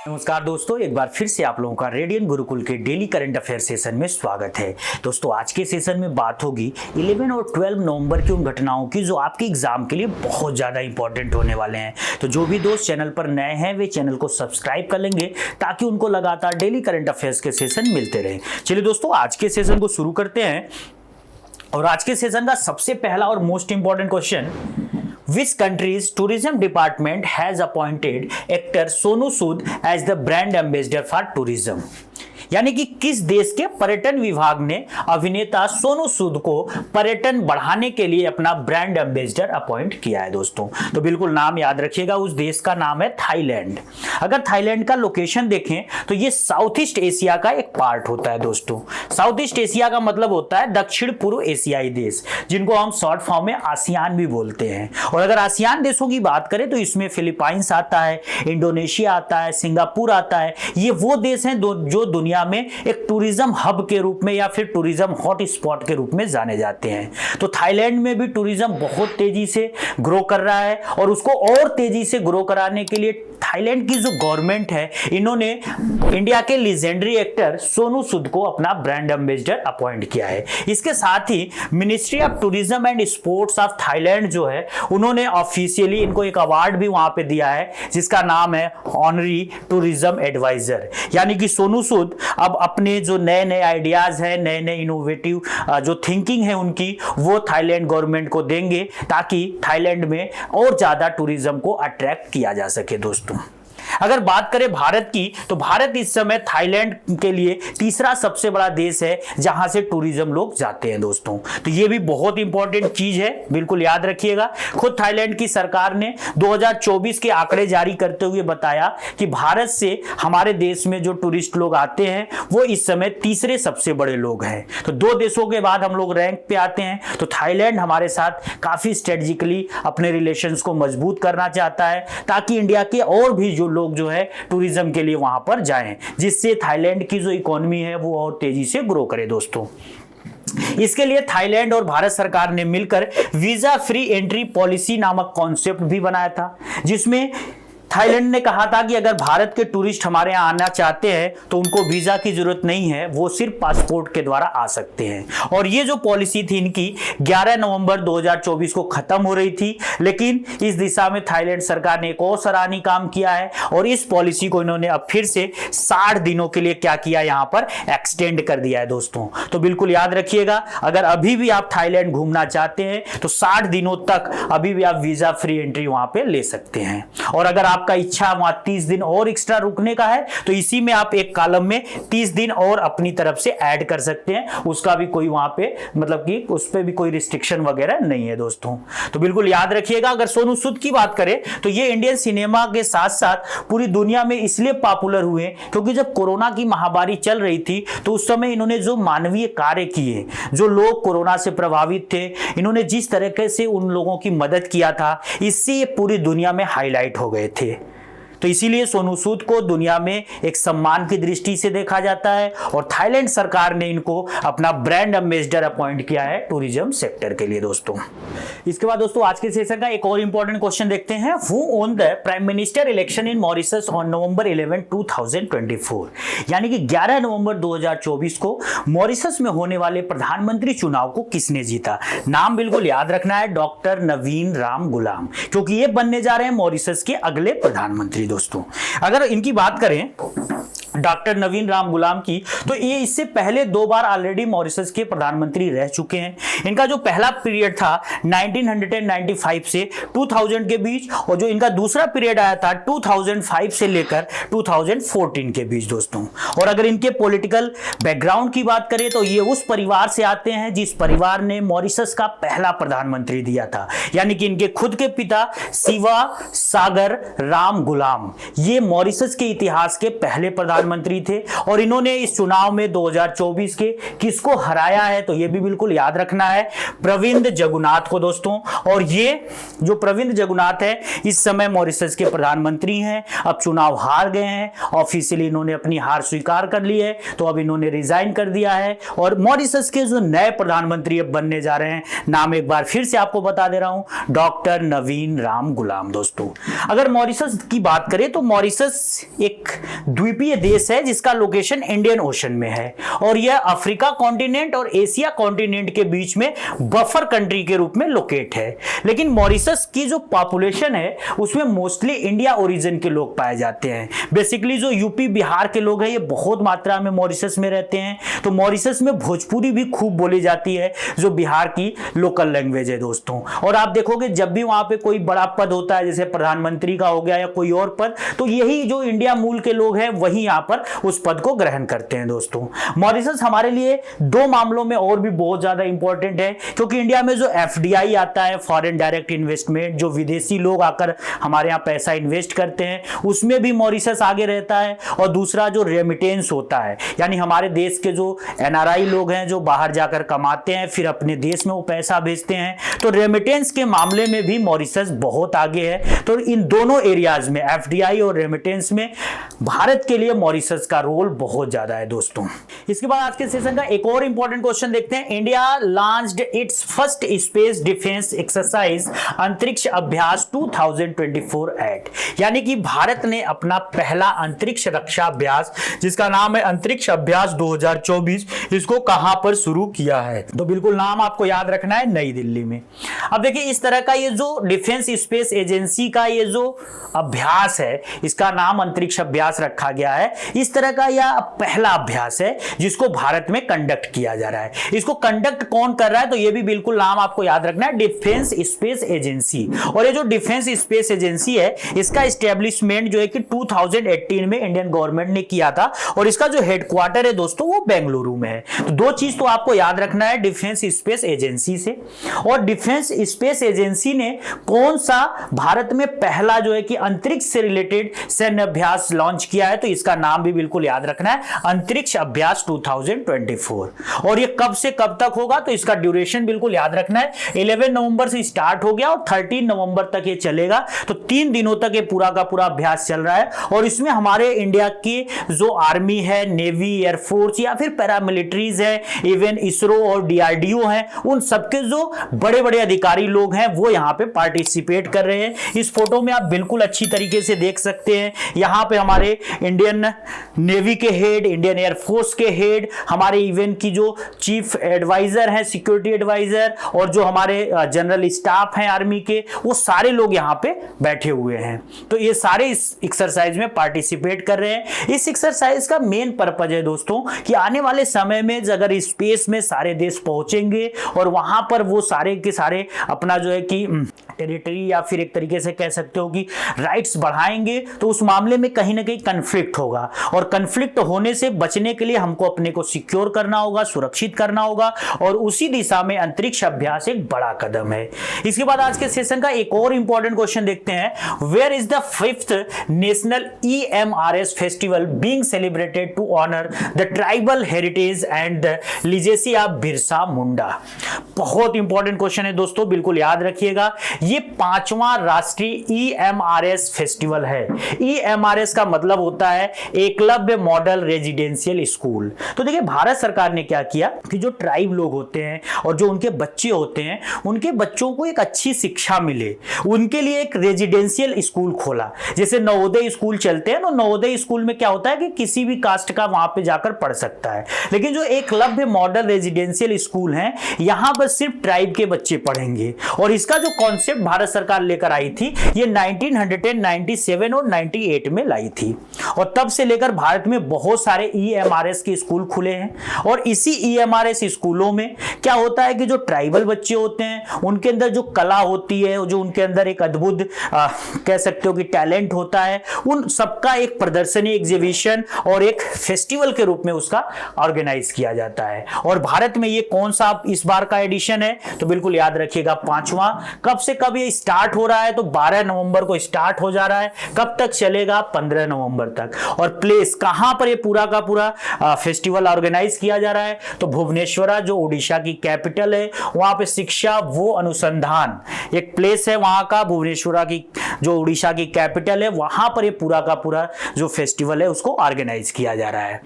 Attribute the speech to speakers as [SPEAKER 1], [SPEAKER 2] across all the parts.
[SPEAKER 1] नमस्कार दोस्तों, एक बार फिर से आप लोगों का रेडियन गुरुकुल के डेली करंट अफेयर सेशन में स्वागत है। दोस्तों, आज के सेशन में बात होगी 11 और 12 नवंबर की उन घटनाओं की जो आपके एग्जाम के लिए बहुत ज़्यादा इंपॉर्टेंट होने वाले हैं। तो जो भी दोस्त चैनल पर नए हैं वे चैनल को सब्सक्राइब कर लेंगे ताकि उनको लगातार डेली करंट अफेयर्स के सेशन मिलते रहे। चलिए दोस्तों, आज के सेशन को शुरू करते हैं और आज के सेशन का सबसे पहला और most important question, Which country's tourism department has appointed actor Sonu Sood as the brand ambassador for tourism? यानी कि किस देश के पर्यटन विभाग ने अभिनेता सोनू सूद को पर्यटन बढ़ाने के लिए अपना ब्रांड एम्बेसडर अपॉइंट किया है। दोस्तों, तो बिल्कुल नाम याद रखिएगा, उस देश का नाम है थाईलैंड। अगर थाईलैंड का लोकेशन देखें तो ये साउथ ईस्ट एशिया का एक पार्ट होता है। दोस्तों, साउथ ईस्ट एशिया का मतलब होता है दक्षिण पूर्व एशियाई देश, जिनको हम शॉर्ट फॉर्म में आसियान भी बोलते हैं। और अगर आसियान देशों की बात करें तो इसमें फिलीपाइंस आता है, इंडोनेशिया आता है, सिंगापुर आता है। ये वो देश हैं जो दुनिया में एक टूरिज्म हब के रूप में या फिर टूरिज्म हॉट स्पॉट के रूप में जाने जाते हैं। तो थाईलैंड में भी टूरिज्म बहुत तेजी से ग्रो कर रहा है और उसको और तेजी से ग्रो कराने के लिए थाईलैंड की जो गवर्नमेंट है, इन्होंने इंडिया के लीजेंडरी एक्टर सोनू सूद को अपना ब्रांड एम्बेसडर अपॉइंट किया है। इसके साथ ही ministry of tourism and sports of Thailand जो है, उन्होंने ऑफिशियली इनको एक अवार्ड भी वहां पे दिया है जिसका नाम है ऑनरी टूरिज्म एडवाइजर। यानी कि सोनू सूद अब अपने जो नए नए आइडियाज हैं, नए नए इनोवेटिव जो थिंकिंग है उनकी, वो थाईलैंड गवर्नमेंट को देंगे ताकि थाईलैंड में और ज्यादा टूरिज्म को अट्रैक्ट किया जा सके। दोस्तों, अगर बात करें भारत की, तो भारत इस समय थाईलैंड के लिए तीसरा सबसे बड़ा देश है जहां से टूरिज्म लोग जाते हैं। दोस्तों, तो ये भी बहुत इंपॉर्टेंट चीज है, बिल्कुल याद रखिएगा। खुद थाईलैंड की सरकार ने 2024 के आंकड़े जारी करते हुए बताया कि भारत से हमारे देश में जो टूरिस्ट लोग आते हैं वो इस समय तीसरे सबसे बड़े लोग हैं। तो दो देशों के बाद हम लोग रैंक पे आते हैं। तो थाईलैंड हमारे साथ काफी स्ट्रेटेजिकली अपने रिलेशंस को मजबूत करना चाहता है ताकि इंडिया के और भी जो लोग जो है टूरिज्म के लिए वहां पर जाएं, जिससे थाईलैंड की जो इकोनॉमी है वो और तेजी से ग्रो करे। दोस्तों, इसके लिए थाईलैंड और भारत सरकार ने मिलकर वीजा फ्री एंट्री पॉलिसी नामक कॉन्सेप्ट भी बनाया था, जिसमें थाईलैंड ने कहा था कि अगर भारत के टूरिस्ट हमारे यहाँ आना चाहते हैं तो उनको वीजा की जरूरत नहीं है, वो सिर्फ पासपोर्ट के द्वारा आ सकते हैं। और ये जो पॉलिसी थी इनकी 11 नवंबर 2024 को खत्म हो रही थी, लेकिन इस दिशा में थाईलैंड सरकार ने एक और सराहनीय काम किया है और इस पॉलिसी को इन्होंने अब फिर से 60 दिनों के लिए क्या किया, यहाँ पर एक्सटेंड कर दिया है। दोस्तों, तो बिल्कुल याद रखिएगा, अगर अभी भी आप थाईलैंड घूमना चाहते हैं तो 60 दिनों तक अभी भी आप वीजा फ्री एंट्री वहां पे ले सकते हैं। और अगर आपका इच्छा वहां 30 दिन और एक्स्ट्रा रुकने का है तो इसी में आप एक कॉलम में 30 दिन और अपनी तरफ से ऐड कर सकते हैं। उसका भी कोई वहां पे मतलब कि उस पे भी कोई रिस्ट्रिक्शन वगैरह नहीं है। दोस्तों, तो बिल्कुल याद रखिएगा। अगर सोनू सूद की बात करें तो ये इंडियन सिनेमा के साथ साथ पूरी दुनिया में इसलिए पॉपुलर हुए क्योंकि जब कोरोना की महामारी चल रही थी तो उस समय इन्होंने जो मानवीय कार्य किए, जो लोग कोरोना से प्रभावित थे, इन्होंने जिस तरीके से उन लोगों की मदद किया था, इससे ये पूरी दुनिया में हाईलाइट हो गए थे। तो इसीलिए सोनू सूद को दुनिया में एक सम्मान की दृष्टि से देखा जाता है और थाईलैंड सरकार ने इनको अपना ब्रांड एम्बेसडर अपॉइंट किया है टूरिज्म सेक्टर के लिए। दोस्तों, इसके बाद दोस्तों आज के सेशन का एक और इंपॉर्टेंट क्वेश्चन देखते हैं। Who own the prime minister election in Mauritius on November 11, 2024? यानी कि 11 नवंबर 2024 को मॉरिशस में होने वाले प्रधानमंत्री चुनाव को किसने जीता? नाम बिल्कुल याद रखना है, डॉक्टर नवीन राम गुलाम, क्योंकि ये बनने जा रहे हैं मॉरिशस के अगले प्रधानमंत्री। दोस्तों, अगर इनकी बात करें डॉक्टर नवीन राम गुलाम की, तो ये इससे पहले 2 बार ऑलरेडी मॉरिशस के प्रधानमंत्री रह चुके हैं। इनका जो पहला पीरियड था 1995 से 2000 के बीच और जो इनका दूसरा पीरियड आया था 2005 से लेकर 2014 के बीच। दोस्तों, और अगर इनके पॉलिटिकल बैकग्राउंड की बात करें तो ये उस परिवार से आते हैं जिस परिवार ने मॉरिशस का पहला प्रधानमंत्री दिया था। यानी कि इनके खुद के पिता शिवा सागर राम गुलाम, ये मॉरिशस के इतिहास के पहले प्रधानमंत्री प्रधानमंत्री थे और इन्होंने इस चुनाव में 2024 के किसको हराया है, तो ये भी बिल्कुल याद रखना है, प्रविंद जगन्नाथ को दोस्तों। और ये जो प्रविंद जगन्नाथ है इस समय मॉरिशस के प्रधानमंत्री हैं। अब चुनाव हार गए हैं, ऑफिशियली इन्होंने अपनी हार स्वीकार कर ली है, तो अब इन्होंने रिजाइन कर दिया है और मॉरिशस के जो नए प्रधानमंत्री अब बनने जा रहे हैं, नाम एक बार फिर से आपको बता दे रहा हूं, डॉक्टर नवीन राम गुलाम। दोस्तों अगर मॉरिशस की बात करें तो मॉरिशस एक द्वीपीय देश है जिसका लोकेशन इंडियन ओशन में है और यह अफ्रीका कॉन्टिनेंट और एशिया कॉन्टिनेंट के बीच में बफर कंट्री के रूप में लोकेट है। लेकिन मॉरिशस की जो पॉपुलेशन है उसमें मोस्टली इंडिया ओरिजिन के लोग पाए जाते हैं। बेसिकली जो यूपी बिहार के लोग हैं ये बहुत मात्रा में मॉरिशस में रहते हैं, तो मॉरिशस में भोजपुरी भी खूब बोली जाती है जो बिहार की लोकल लैंग्वेज है दोस्तों। और आप देखोगे जब भी वहां पे कोई बड़ा पद होता है, जैसे प्रधानमंत्री का हो गया या कोई और पद, तो यही जो इंडिया मूल के लोग हैं वही यहां पर उस पद को ग्रहण करते हैं दोस्तों। मॉरिशस हमारे लिए दो मामलों में और भी बहुत ज्यादा इंपॉर्टेंट है, क्योंकि इंडिया में जो एफडीआई आता है, फॉरेन डायरेक्ट इन्वेस्टमेंट, जो विदेशी लोग आकर हमारे यहाँ पैसा इन्वेस्ट करते हैं, उसमें भी मॉरिशस आगे रहता है। और दूसरा जो रेमिटेंस होता है, यानी हमारे देश के जो एनआरआई लोग हैं जो बाहर जाकर कमाते हैं फिर अपने देश में वो पैसा भेजते हैं, तो रेमिटेंस के मामले में भी मॉरिशस बहुत आगे है। तो इन दोनों एरियाज में, एफडीआई और रेमिटेंस में, भारत के लिए मॉरिशस का रोल बहुत ज्यादा है दोस्तों। इसके बाद आज के सेशन का एक और इंपॉर्टेंट क्वेश्चन देखते हैं। India launched it's first space defence exercise अंतरिक्ष अभ्यास 2024 एट, यानी कि भारत ने अपना पहला अंतरिक्ष रक्षा अभ्यास जिसका नाम है अंतरिक्ष अभ्यास 2024, इसको कहां पर शुरू किया है, तो बिल्कुल नाम आपको याद रखना है, नई दिल्ली में। अब देखिए इस तरह का ये जो डिफेंस स्पेस एजेंसी का ये जो अभ्यास है इसका नाम अंतरिक्ष अभ्यास रखा गया है। इस तरह का यह पहला अभ्यास है जिसको भारत में कंडक्ट किया जा रहा है। इसको कंडक्ट कौन कर रहा है, तो ये भी बिल्कुल नाम आपको याद रखना है, डिफेंस स्पेस एजेंसी। और ये जो डिफेंस स्पेस एजेंसी है इसका एस्टेब्लिशमेंट जो है कि 2018 में इंडियन गवर्नमेंट ने किया था और इसका जो हेडक्वार्टर है दोस्तों वो बेंगलुरु में है। तो दो चीज तो आपको याद रखना है डिफेंस स्पेस एजेंसी से। और डिफेंस स्पेस एजेंसी ने कौन सा भारत में पहला जो है कि अंतरिक्ष से रिलेटेड सैन्य अभ्यास लॉन्च किया है, तो इसका नाम भी बिल्कुल याद रखना है, अंतरिक्ष अभ्यास 2024। और ये कब से कब तक होगा, तो इसका ड्यूरेशन बिल्कुल याद रखना है, 11 नवंबर से स्टार्ट हो गया और 13 नवंबर तक ये चलेगा। तो 3 दिनों तक ये पूरा का पूरा अभ्यास चल रहा है और इसमें हमारे इंडिया की जो आर्मी है, नेवी, एयरफोर्स या फिर पैरामिलिट्रीज है, इवन इसरो और डीआरडीओ है, उन सबके जो बड़े बड़े अधिकारी लोग हैं वो यहाँ पे पार्टिसिपेट कर रहे हैं। इस फोटो में आप बिल्कुल अच्छी तरीके से देख सकते हैं, यहाँ पे हमारे इंडियन नेवी के हेड, इंडियन एयरफोर्स के हेड, हमारे इवन की जो चीफ एडवाइजर हैं, सिक्योरिटी एडवाइजर, और जो हमारे जनरल स्टाफ हैं आर्मी के, वो सारे लोग यहाँ पे बैठे हुए हैं। तो ये सारे इस एक्सरसाइज में पार्टिसिपेट कर रहे हैं। इस एक्सरसाइज का मेन पर्पज है दोस्तों कि आने वाले समय में अगर स्पेस में सारे देश पहुंचेंगे और वहां पर वो सारे के सारे अपना जो है कि टेरिटरी या फिर एक तरीके से कह सकते हो कि राइट्स बढ़ाएंगे, तो उस मामले में कहीं ना कहीं कन्फ्लिक्ट होगा और कन्फ्लिक्ट होने से बचने के लिए हमको अपने को सिक्योर करना होगा, सुरक्षित करना होगा, और उसी दिशा में अंतरिक्ष अभ्यास एक बड़ा कदम है। इसके बाद आज के सेशन का एक और इंपॉर्टेंट क्वेश्चन देखते हैं। Where is the 5th national EMRS festival being celebrated to honour the tribal heritage and the legacy of Birsa Munda? बहुत इंपॉर्टेंट क्वेश्चन है दोस्तों, बिल्कुल याद रखिएगा। ये 5वां राष्ट्रीय EMRS फेस्टिवल है। EMRS का मतलब होता है एकलव्य मॉडल रेजिडेंशियल स्कूल। तो देखिए भारत सरकार ने क्या किया कि जो ट्राइब लोग होते हैं और जो उनके बच्चे होते हैं, उनके बच्चों को एक अच्छी शिक्षा मिले, उनके लिए एक रेजिडेंशियल स्कूल खोला। जैसे नवोदय स्कूल चलते हैं, तो नवोदय स्कूल में क्या होता है कि किसी भी कास्ट का वहां पे जाकर पढ़ सकता है, लेकिन जो एकलव्य मॉडल रेजिडेंशियल स्कूल है यहां पर सिर्फ ट्राइब के बच्चे पढ़ेंगे। और इसका जो कॉन्सेप्ट भारत सरकार लेकर आई थी ये 1997 और 98 में लाई थी, और तब से लेकर भारत में बहुत सारे EMRS के स्कूल खुले हैं। और इसी EMRS स्कूलों में क्या होता है कि जो ट्राइबल बच्चे होते हैं उनके अंदर जो कला होती है, जो उनके अंदर एक अद्भुत कह सकते हो कि टैलेंट होता है, उन सबका एक प्रदर्शनी, एग्जीबिशन और एक फेस्टिवल के रूप में उसका ऑर्गेनाइज किया जाता है। और भारत में ये कौन सा इस बार का एडिशन है, तो बिल्कुल याद रखिएगा 5वां। कब से कब ये स्टार्ट हो रहा है, तो 12 नवंबर को स्टार्ट हो जा रहा है। कब तक चलेगा? 15 नवंबर तक। और प्लेस कहां पर ये पूरा का पूरा फेस्टिवल ऑर्गेनाइज किया जा रहा है? तो भुवनेश्वरा, जो उड़ीसा की कैपिटल है, वहां पे शिक्षा वो अनुसंधान एक प्लेस है वहां का, भुवनेश्वरा की जो उड़ीसा की कैपिटल है, वहां पर ये पूरा का पूरा जो फेस्टिवल है उसको ऑर्गेनाइज किया जा रहा है।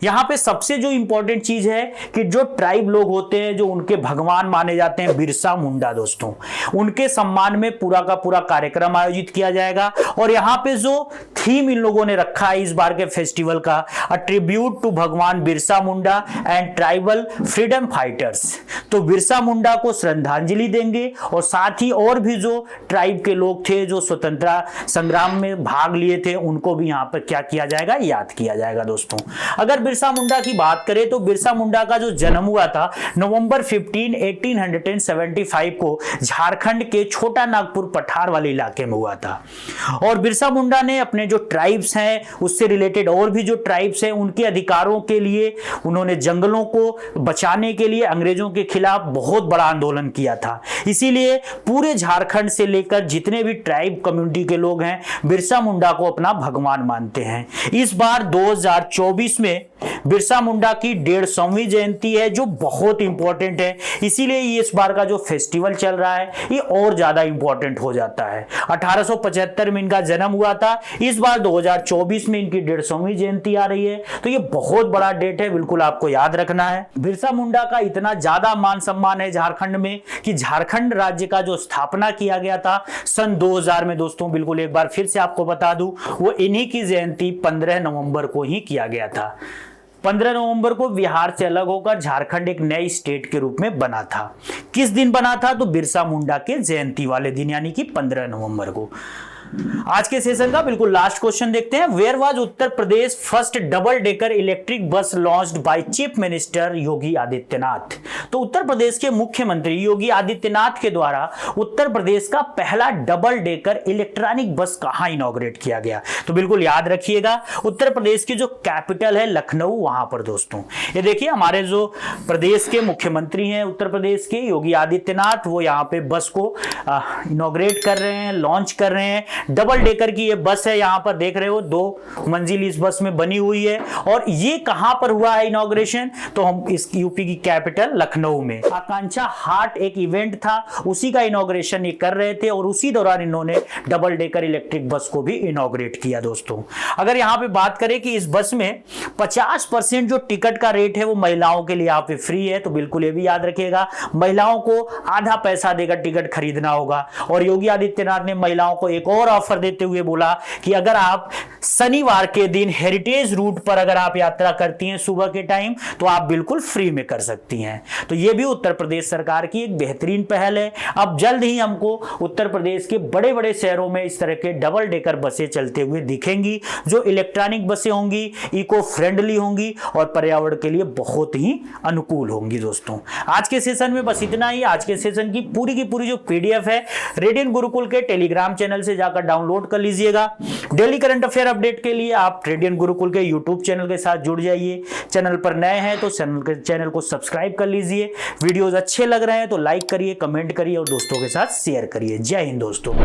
[SPEAKER 1] यहां पे सबसे जो इंपॉर्टेंट चीज है कि जो ट्राइब लोग होते हैं, जो उनके भगवान माने जाते हैं बिरसा मुंडा दोस्तों, उनके सम्मान में पूरा का पूरा कार्यक्रम आयोजित किया जाएगा। और यहां पे जो थीम इन लोगों ने रखा है इस बार के फेस्टिवल का, अ ट्रिब्यूट टू भगवान Birsa Munda and tribal freedom fighters. तो बिरसा मुंडा को श्रद्धांजलि देंगे और साथ ही और भी जो ट्राइब के लोग थे जो स्वतंत्रता संग्राम में भाग लिए थे, उनको भी यहां पर क्या किया जाएगा? याद किया जाएगा दोस्तों। अगर बिरसा मुंडा की बात करें तो बिरसा मुंडा का जो जन्म हुआ था नवंबर 15, 1875 को झारखंड के छोटा नागपुर पठार वाले इलाके में हुआ था। और बिरसा मुंडा ने अपने जो ट्राइब्स हैं, उससे रिलेटेड और भी जो ट्राइब्स हैं, उनके अधिकारों के लिए, उन्होंने जंगलों को बचाने के लिए अंग्रेजों के खिलाफ बहुत बड़ा आंदोलन किया था। इसीलिए पूरे झारखंड से लेकर जितने भी ट्राइब कम्युनिटी के लोग हैं, बिरसा मुंडा को अपना भगवान मानते हैं। इस बार 2024 में बिरसा मुंडा की 150वीं जयंती है, जो बहुत इंपॉर्टेंट है। इसीलिए इस बार का जो फेस्टिवल चल रहा है ये और ज्यादा इंपॉर्टेंट हो जाता है। 1875 में इनका जन्म हुआ था, इस बार 2024 में इनकी 150वीं जयंती आ रही है, तो ये बहुत बड़ा डेट है, बिल्कुल आपको याद रखना है। बिरसा मुंडा का इतना ज्यादा मान सम्मान है झारखंड में कि झारखंड राज्य का जो स्थापना किया गया था सन 2000 में दोस्तों, बिल्कुल एक बार फिर से आपको बता दूं, वो इन्हीं की जयंती 15 नवंबर को ही किया गया था। 15 नवंबर को बिहार से अलग होकर झारखंड एक नई स्टेट के रूप में बना था। किस दिन बना था? तो बिरसा मुंडा के जयंती वाले दिन, यानी कि 15 नवंबर को। आज के सेशन का बिल्कुल लास्ट क्वेश्चन देखते हैं। Where was Uttar Pradesh first double decker electric bus launched by chief minister Yogi Adityanath? तो उत्तर प्रदेश के मुख्यमंत्री योगी आदित्यनाथ के द्वारा उत्तर प्रदेश का पहला डबल डेकर इलेक्ट्रॉनिक बस कहां इनॉग्रेट किया गया? तो बिल्कुल याद रखिएगा, उत्तर प्रदेश की जो कैपिटल है लखनऊ, वहां पर दोस्तों। ये देखिए हमारे जो प्रदेश के मुख्यमंत्री हैं उत्तर प्रदेश के, योगी आदित्यनाथ, वो यहाँ पे बस को इनॉग्रेट कर रहे हैं, लॉन्च कर रहे हैं। डबल डेकर की ये बस है, यहां पर देख रहे हो 2 मंजिल इस बस में बनी हुई है। और ये कहां पर हुआ है इनॉग्रेशन? तो हम इस यूपी की कैपिटल लखनऊ में आकांक्षा हाट एक इवेंट था, उसी का इनॉग्रेशन ये कर रहे थे और उसी दौरान इन्होंने डबल डेकर इलेक्ट्रिक बस को भी इनॉग्रेट किया दोस्तों। अगर यहां पे बात करें कि इस बस में 50% जो टिकट का रेट है वो महिलाओं के लिए यहाँ पे फ्री है, तो बिल्कुल ये भी याद रखिएगा, महिलाओं को आधा पैसा देकर टिकट खरीदना होगा। और योगी आदित्यनाथ ने महिलाओं को एक और ऑफर देते हुए बोला कि अगर आप शनिवार के दिन हेरिटेज रूट पर अगर आप यात्रा करती हैं सुबह के टाइम, तो आप बिल्कुल फ्री में कर सकती हैं। तो यह भी उत्तर प्रदेश सरकार की एक बेहतरीन पहल है। अब जल्द ही हमको उत्तर प्रदेश के बड़े बड़े शहरों में इस तरह के डबल डेकर बसें चलते हुए दिखेंगी, जो इलेक्ट्रॉनिक बसें होंगी, इको फ्रेंडली होंगी और पर्यावरण के लिए बहुत ही अनुकूल होंगी दोस्तों। आज के सेशन में बस इतना ही। आज के सेशन की पूरी जो पीडीएफ है रेडियन गुरुकुल के टेलीग्राम चैनल से जाकर डाउनलोड कर लीजिएगा। डेली करंट अफेयर अपडेट के लिए आप रेडियन गुरुकुल के यूट्यूब चैनल के साथ जुड़ जाइए। चैनल पर नए हैं तो चैनल को सब्सक्राइब कर लीजिए। वीडियोस अच्छे लग रहे हैं तो लाइक करिए, कमेंट करिए और दोस्तों के साथ शेयर करिए। जय हिंद दोस्तों।